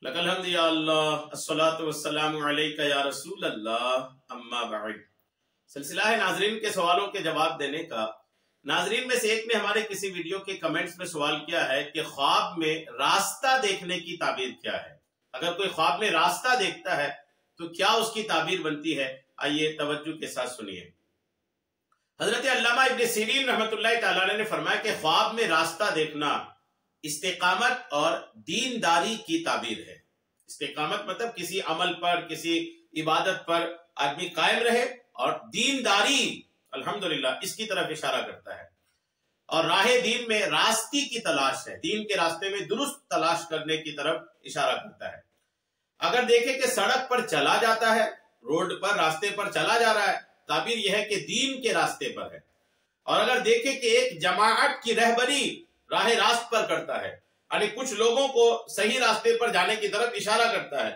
लकल हम्द या अल्लाह अस्सलातु वस्सलामु अलैका या रसूल अल्लाह अम्मा बाद। सिलसिला है नाजरीन के सवालों के जवाब देने का। नाजरीन में से एक ने हमारे किसी वीडियो के कमेंट्स में सवाल किया है कि ख्वाब में रास्ता देखने की ताबीर क्या है। अगर कोई ख्वाब में रास्ता देखता है तो क्या उसकी ताबीर बनती है। आइए तवज्जो के साथ सुनिए। हजरत अल्लामा इब्न सीरीन रहमतुल्लाह तआला अलैह ने फरमाया कि ख्वाब में रास्ता देखना इस्तिकामत और दीनदारी की ताबीर है। इस्तिकामत मतलब किसी अमल पर, किसी इबादत पर आदमी कायम रहे, और दीनदारी अल्हम्दुलिल्लाह इसकी तरफ इशारा करता है। और राहे दीन में रास्ते की तलाश है, दीन के रास्ते में दुरुस्त तलाश करने की तरफ इशारा करता है। अगर देखें कि सड़क पर चला जाता है, रोड पर रास्ते पर चला जा रहा है, ताबीर यह है कि दीन के रास्ते पर है। और अगर देखें कि एक जमाअत की रहबरी राह रास्त पर करता है, यानी कुछ लोगों को सही रास्ते पर जाने की तरफ इशारा करता है,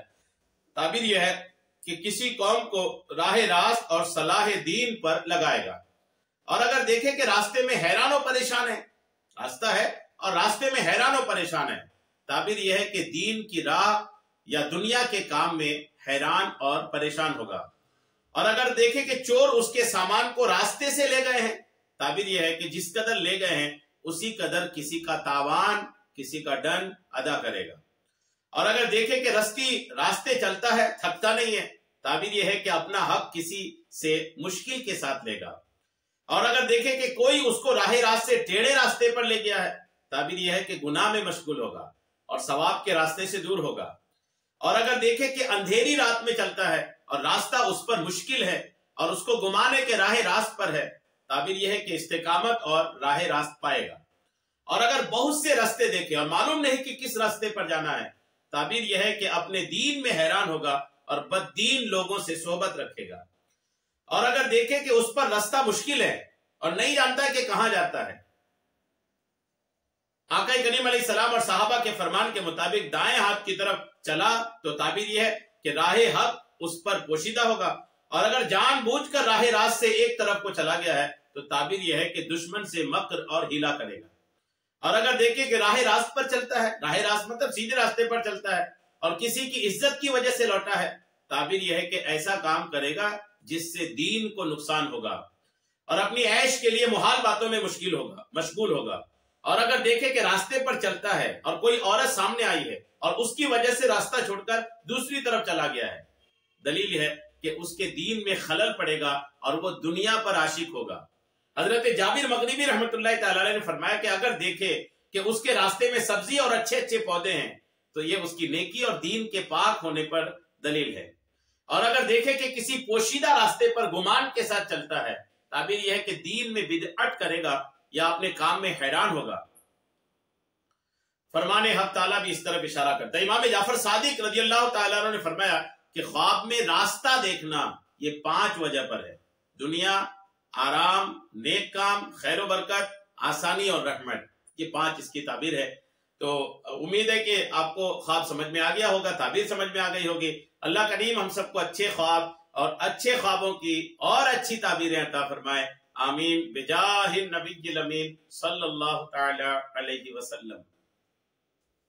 ताबीर यह है कि किसी कौम को राह रास्त और सलाह दीन पर लगाएगा। और अगर देखें कि रास्ते में हैरान और परेशान है, रास्ता है और रास्ते में हैरान और परेशान है, ताबीर यह है कि दीन की राह या दुनिया के काम में हैरान और परेशान होगा। और अगर देखें कि चोर उसके सामान को रास्ते से ले गए हैं, ताबीर यह है कि जिस कदर ले गए हैं उसी कदर किसी का तावान, किसी का दंड अदा करेगा। और अगर देखें कि रास्ते चलता है, थकता नहीं है, ताबीर यह है कि अपना हक किसी से मुश्किल के साथ लेगा। और अगर देखें कि कोई उसको राह रास्त से टेढ़े रास्ते पर ले गया है, ताबीर यह है कि गुनाह में मशगूल होगा और सवाब के रास्ते से दूर होगा। और अगर देखें कि अंधेरी रात में चलता है और रास्ता उस पर मुश्किल है और उसको गुमाने के राह रास्त पर है, ताबीर यह है कि इस्तिकामत और राह रास्त पाएगा। और अगर बहुत से रास्ते देखे और मालूम नहीं कि किस रास्ते पर जाना है, ताबीर यह है कि अपने दीन में हैरान होगा और बददीन लोगों से सोहबत रखेगा। और अगर देखे कि उस पर रास्ता मुश्किल है और नहीं जानता कि कहां जाता है, आका करीम अलैहिस्सलाम और सहाबा के फरमान के मुताबिक दाएं हाथ की तरफ चला तो ताबीर यह है कि राह हक उस पर पोशीदा होगा। और अगर जानबूझकर राह रास्त से एक तरफ को चला गया है तो ताबीर यह है कि दुश्मन से मक्र और हिला करेगा। और अगर देखें कि राह रास्त पर चलता है, राह रास्त मतलब सीधे रास्ते पर चलता है और किसी की इज्जत की वजह से लौटा है, ताबीर यह है कि ऐसा काम करेगा जिससे दीन को नुकसान होगा और अपनी ऐश के लिए मुहाल बातों में मशगूल होगा। और अगर देखें कि रास्ते पर चलता है और कोई औरत सामने आई है और उसकी वजह से रास्ता छोड़कर दूसरी तरफ चला गया है, दलील है कि उसके दीन में खलल पड़ेगा और वो दुनिया पर आशिक होगा। हजरत जाबिर मगरिबी रहमतुल्लाह तआला अलैह ने फरमाया कि अगर देखे कि उसके रास्ते में सब्जी और अच्छे अच्छे पौधे हैं तो ये उसकी नेकी और दीन के पाक होने पर दलील है। और अगर देखे कि किसी पोशीदा रास्ते पर गुमान के साथ चलता है, ताबीर यह है कि दीन में बिदअत करेगा या अपने काम में हैरान होगा। फरमाने हक ताला भी इस तरफ इशारा करता है। इमाम जाफर सादिक रज़ियल्लाहु ताला अन्हु ने फरमाया कि ख्वाब में रास्ता देखना ये 5 वजह पर है: दुनिया, आराम, नेक काम, खैर व बरकत, आसानी और रहमत। ये 5 इसकी ताबीर है। तो उम्मीद है कि आपको ख्वाब समझ में आ गया होगा, ताबीर समझ में आ गई होगी। अल्लाह करीम हम सबको अच्छे ख्वाब और अच्छे ख्वाबों की और अच्छी ताबीरें अता फरमाए। आमीन बिजाहिन नबील अमीन सल्लल्लाहु तआला अलैहि वसल्लम।